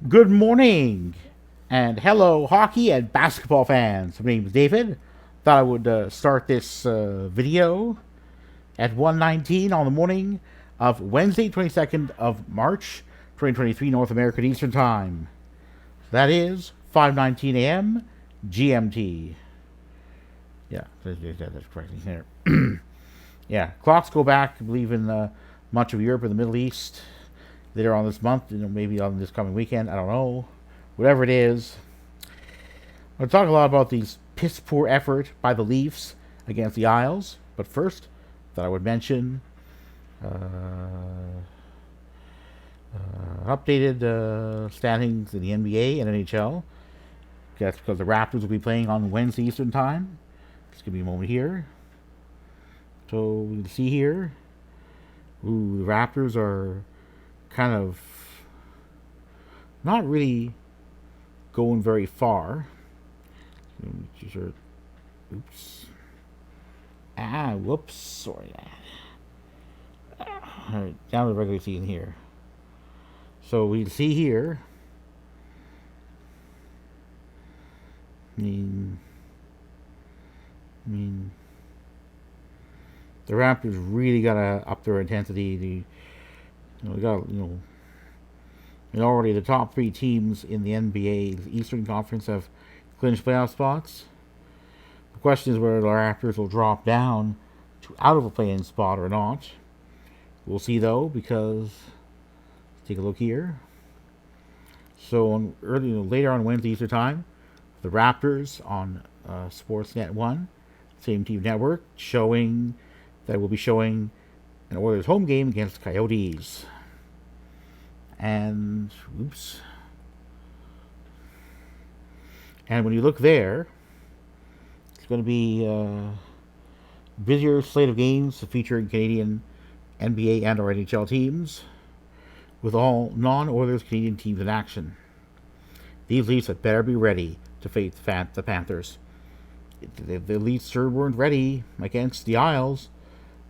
Good morning, and hello, hockey and basketball fans. My name is David. Thought I would start this video at 1:19 on the morning of Wednesday, 22nd of March, 2023, North American Eastern Time. That is 5:19 a.m. GMT. Yeah, that's correct here. Yeah, clocks go back, I believe, in much of Europe and the Middle East later on this month, maybe on this coming weekend. I don't know. Whatever it is, I'm going to talk a lot about these piss poor effort by the Leafs against the Isles. But first, that I would mention updated standings in the NBA and NHL. That's because the Raptors will be playing on Wednesday Eastern Time. Just give me a moment here. So we can see here, the Raptors are kind of not really going very far. Oops. Whoops. Sorry. Alright, down to the regular season here. So we see here. I mean, the Raptors really gotta up their intensity. They got and already the top three teams in the NBA's Eastern Conference have clinched playoff spots. The question is whether the Raptors will drop down to out of a play-in spot or not. We'll see though, because take a look here. So later on Wednesday Eastern Time, the Raptors on Sportsnet 1, same team network, showing that will be showing an Oilers home game against the Coyotes. And when you look there, it's going to be a busier slate of games featuring Canadian NBA and or NHL teams, with all non-Oilers Canadian teams in action. These Leafs had better be ready to face the Panthers. The Leafs sure weren't ready against the Isles,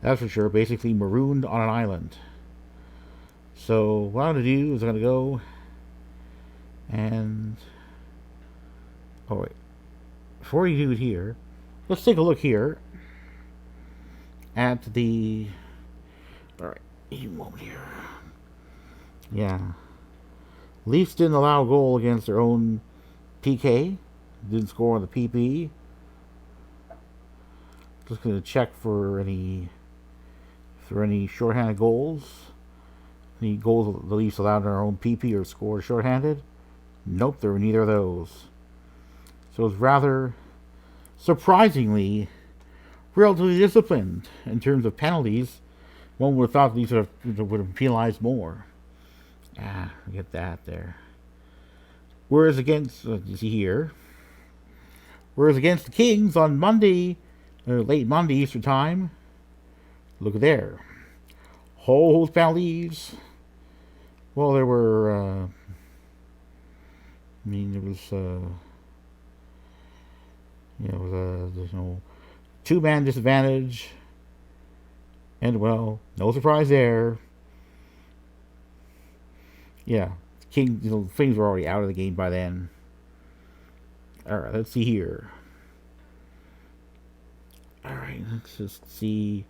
that's for sure, basically marooned on an island. So what I'm going to do is I'm going to go and... Oh, wait. Before you do it here, let's take a look here at the... Alright, a moment here. Yeah. Leafs didn't allow a goal against their own PK. Didn't score on the PP. Just going to check for any shorthanded goals. Any goals the Leafs allowed in our own PP or scored shorthanded? Nope, there were neither of those. So it was rather surprisingly relatively disciplined in terms of penalties. One would have thought these would have penalized more. Get that there. Whereas against, you see here, whereas against the Kings on Monday, late Monday Eastern Time, look there. Whole penalties. Well, there were, there was, there's no two-man disadvantage. And, well, no surprise there. Yeah, King, things were already out of the game by then. Alright, let's see here. Alright, let's just see.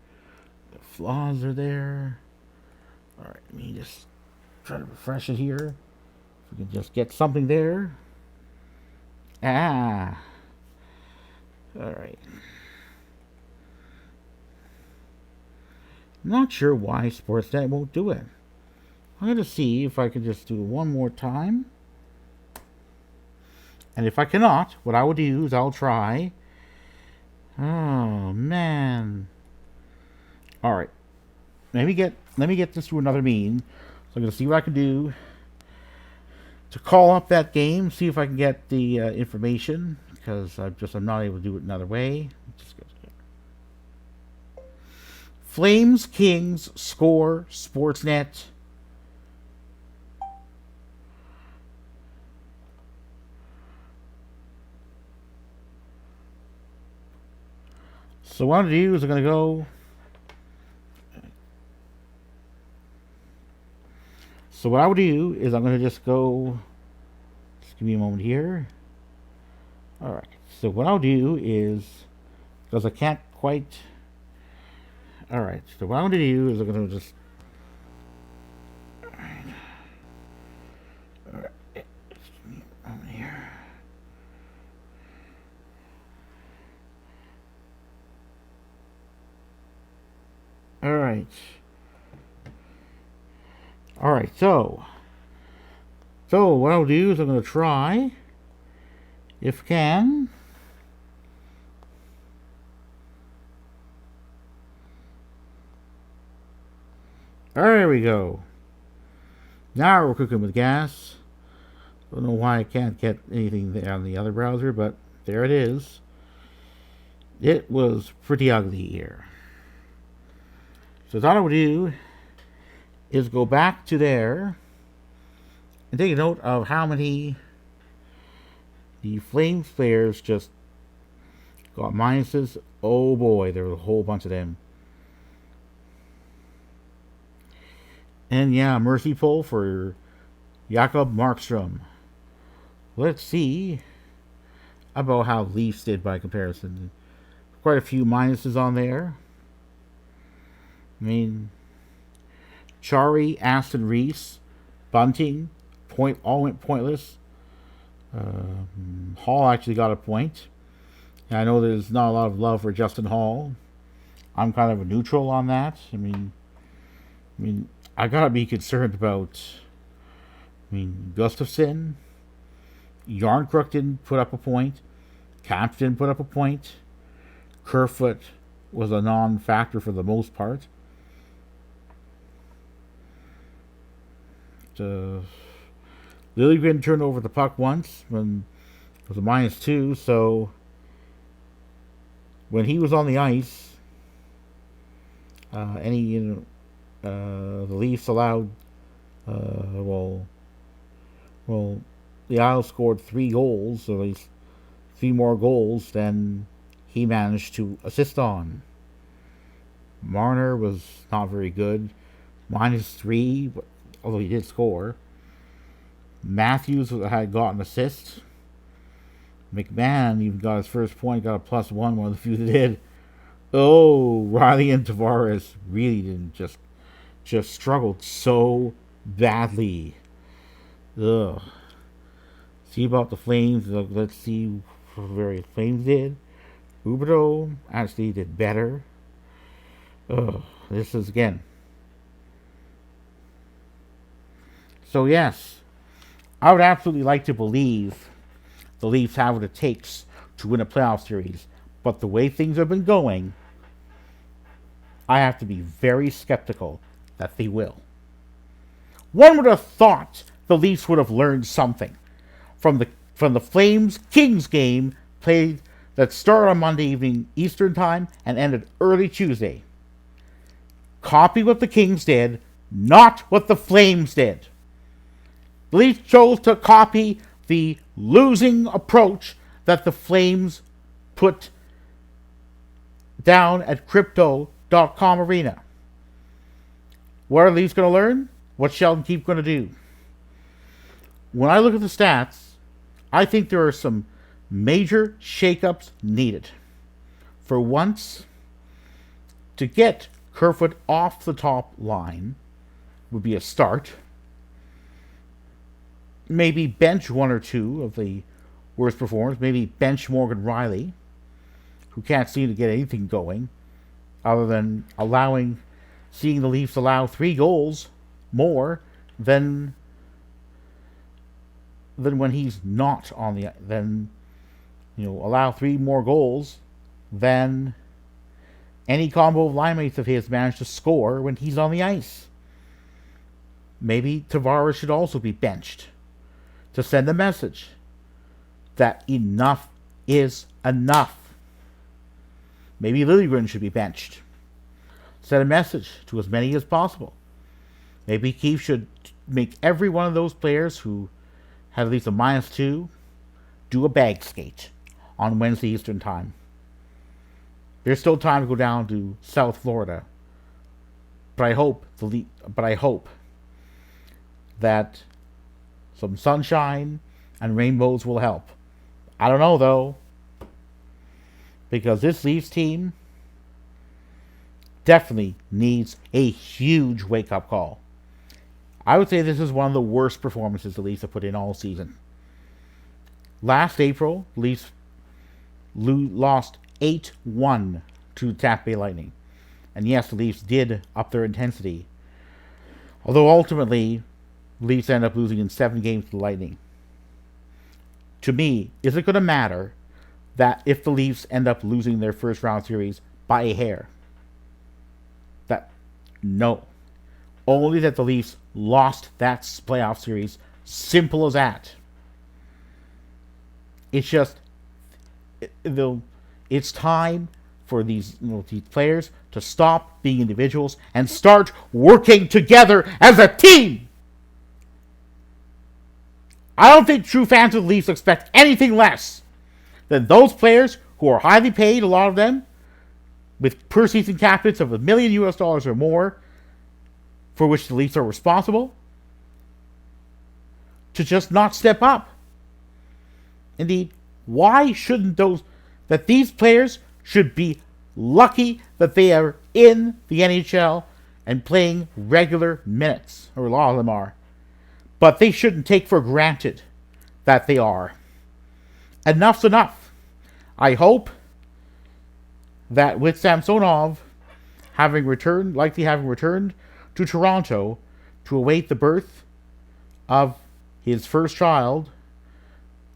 The flaws are there. Alright, let me just try to refresh it here. If we can just get something there. Alright. Not sure why Sportsnet won't do it. I'm going to see if I can just do it one more time. And if I cannot, what I will do is I'll try. Oh, man. Alright. Let me get this to another mean. So I'm going to see what I can do to call up that game, see if I can get the information, because I'm not able to do it another way. Flames Kings score Sportsnet. So what I'm going to do is I'm going to go. So what I would do is I'm going to just go give me a moment here. Alright, so what I'll do is, because I can't quite... Alright, so what I'm going to do is I'm going to just... Alright, over here. Alright. Alright, so what I'll do is I'm going to try, if can, there we go. Now we're cooking with gas. Don't know why I can't get anything there on the other browser, but there it is. It was pretty ugly here. So what I would do is go back to there and take a note of how many the Flames players just got minuses. Oh boy, there were a whole bunch of them. And yeah, mercy pull for Jakob Markstrom. Let's see about how Leafs did by comparison. Quite a few minuses on there. I mean, Chari, Aston Reese, Bunting, all went pointless. Hall actually got a point. And I know there's not a lot of love for Justin Hall. I'm kind of a neutral on that. I mean, I gotta be concerned about. Gustafsson, Yarncrook didn't put up a point. Kampf didn't put up a point. Kerfoot was a non-factor for the most part. Liljegren turned over the puck once when it was a -2, so when he was on the ice, the Leafs allowed, the Isles scored 3 goals, or at least 3 more goals than he managed to assist on. Marner was not very good, -3, although he did score. Matthews had got an assist. McMahon even got his first point, got a +1, one of the few that did. Oh, Riley and Tavares really didn't just struggled so badly. Ugh. See about the Flames. Let's see what the various Flames did. Huberdeau actually did better. Ugh. This is again. So yes, I would absolutely like to believe the Leafs have what it takes to win a playoff series. But the way things have been going, I have to be very skeptical that they will. One would have thought the Leafs would have learned something from the Flames Kings game played that started on Monday evening Eastern time and ended early Tuesday. Copy what the Kings did, not what the Flames did. The Leafs chose to copy the losing approach that the Flames put down at Crypto.com Arena. What are the Leafs going to learn? What's Sheldon Keefe going to do? When I look at the stats, I think there are some major shakeups needed. For once, to get Kerfoot off the top line would be a start. Maybe bench 1 or 2 of the worst performers. Maybe bench Morgan Riley, who can't seem to get anything going, other than seeing the Leafs allow 3 goals more than when he's not on the, allow 3 more goals than any combo of line mates of his managed to score when he's on the ice. Maybe Tavares should also be benched to send a message that enough is enough. Maybe Liljegren should be benched. Send a message to as many as possible. Maybe Keefe should make every one of those players who had at least a -2 do a bag skate on Wednesday Eastern time. There's still time to go down to South Florida. But I hope that some sunshine and rainbows will help. I don't know, though, because this Leafs team definitely needs a huge wake-up call. I would say this is one of the worst performances the Leafs have put in all season. Last April, Leafs lost 8-1 to the Tampa Bay Lightning. And yes, the Leafs did up their intensity. Although ultimately, Leafs end up losing in 7 games to the Lightning. To me, is it going to matter that if the Leafs end up losing their first round series by a hair? No. Only that the Leafs lost that playoff series. Simple as that. It's just, it's time for these players to stop being individuals and start working together as a team. I don't think true fans of the Leafs expect anything less than those players who are highly paid, a lot of them, with per season cap hits of $1 million or more, for which the Leafs are responsible, to just not step up. Indeed, why shouldn't these players should be lucky that they are in the NHL and playing regular minutes, or a lot of them are. But they shouldn't take for granted that they are. Enough's enough. I hope that with Samsonov likely having returned to Toronto to await the birth of his first child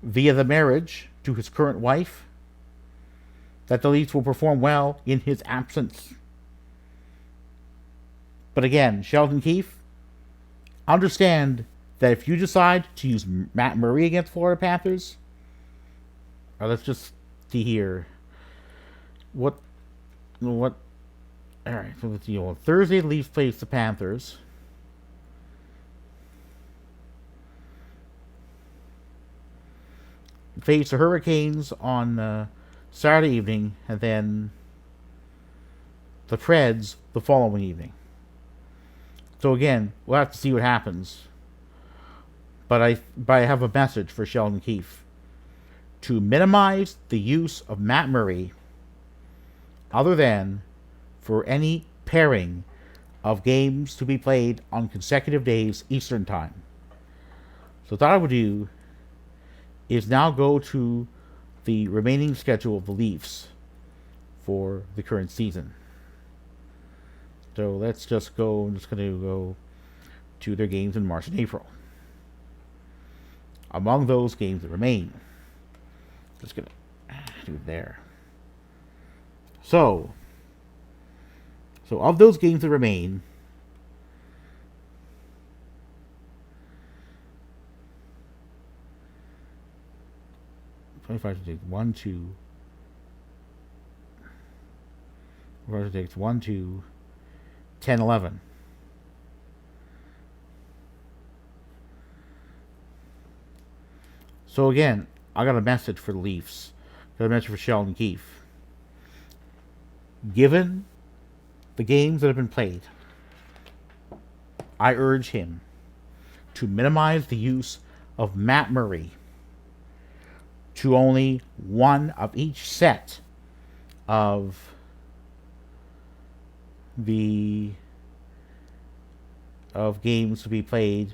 via the marriage to his current wife, that the Leafs will perform well in his absence. But again, Sheldon Keefe, understand that if you decide to use Matt Murray against Florida Panthers, let's just see here. What? All right, so let's see. On Thursday, the Leafs face the Panthers. Face the Hurricanes on Saturday evening, and then the Preds the following evening. So again, we'll have to see what happens. But I have a message for Sheldon Keefe. To minimize the use of Matt Murray, other than for any pairing of games to be played on consecutive days Eastern Time. So what I would do is now go to the remaining schedule of the Leafs for the current season. So let's just go, I'm just going to go to their games in March and April. Among those games that remain, just going to do it there. So of those games that remain, takes 1, 2. Takes 1, 2, 10, 11. So again, I got a message for the Leafs. Got a message for Sheldon Keefe. Given the games that have been played, I urge him to minimize the use of Matt Murray to only one of each set of games to be played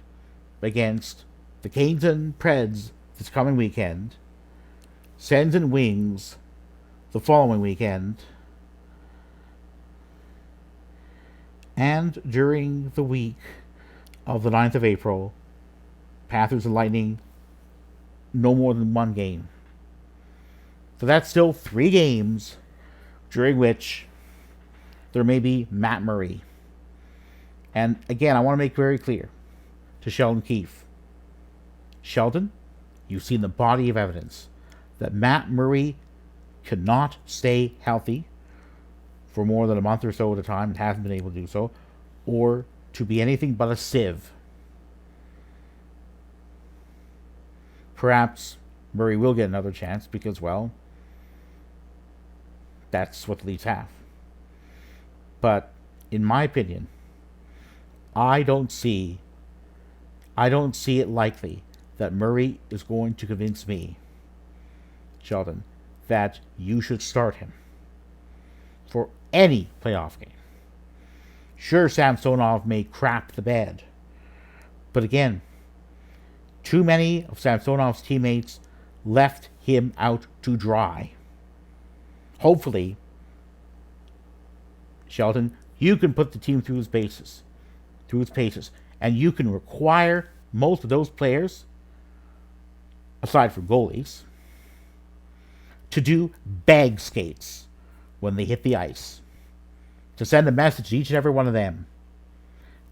against the Canes and Preds this coming weekend, Sens and Wings the following weekend, and during the week of the 9th of April, Panthers and Lightning, no more than one game. So that's still 3 games during which there may be Matt Murray. And again, I want to make very clear to Sheldon Keefe. Sheldon, you've seen the body of evidence that Matt Murray cannot stay healthy for more than a month or so at a time and hasn't been able to do so, or to be anything but a sieve. Perhaps Murray will get another chance because, well, that's what the Leafs have. But in my opinion, I don't see it likely that Murray is going to convince me, Sheldon, that you should start him for any playoff game. Sure, Samsonov may crap the bed, but again, too many of Samsonov's teammates left him out to dry. Hopefully, Sheldon, you can put the team through its paces, and you can require most of those players, aside from goalies, to do bag skates when they hit the ice, to send a message to each and every one of them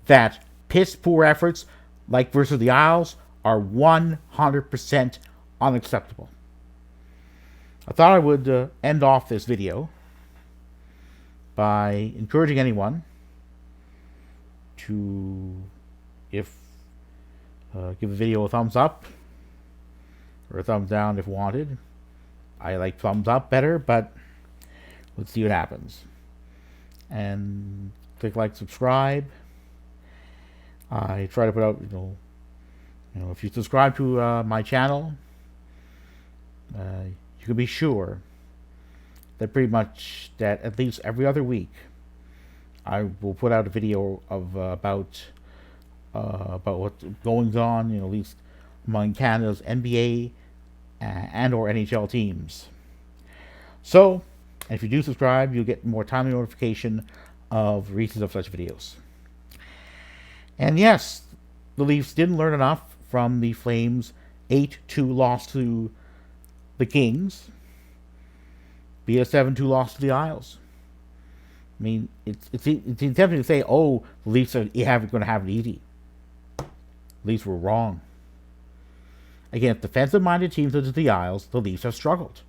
that piss poor efforts like versus the Isles are 100% unacceptable. I thought I would end off this video by encouraging anyone to give the video a thumbs up or a thumbs down if wanted. I like thumbs up better, but let's see what happens. And click like, subscribe. I try to put out, if you subscribe to my channel, you can be sure that pretty much that at least every other week I will put out a video of about what's going on, at least among Canada's NBA and or NHL teams. So, if you do subscribe, you'll get more timely notification of releases of such videos. And yes, the Leafs didn't learn enough from the Flames' 8-2 loss to the Kings, be a 7-2 loss to the Isles. I mean, it's tempting to say, oh, the Leafs are going to have it easy. The Leafs were wrong. Against defensive-minded teams such as the Isles, the Leafs have struggled.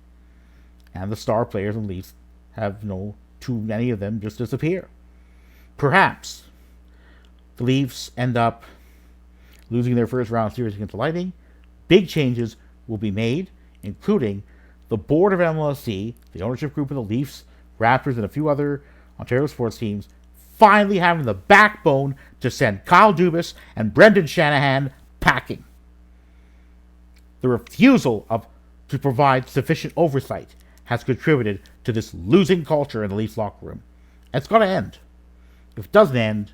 And the star players of the Leafs have, too many of them just disappear. Perhaps the Leafs end up losing their first round series against the Lightning. Big changes will be made, including the board of MLSE, the ownership group of the Leafs, Raptors, and a few other Ontario sports teams finally having the backbone to send Kyle Dubas and Brendan Shanahan packing. The refusal to provide sufficient oversight has contributed to this losing culture in the Leafs locker room. And it's going to end. If it doesn't end,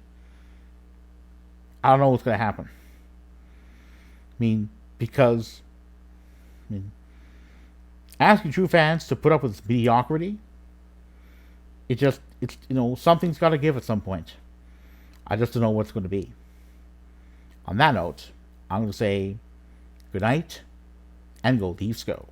I don't know what's going to happen. Asking true fans to put up with this mediocrity, something's got to give at some point. I just don't know what's going to be. On that note, I'm going to say good night and go Leafs go.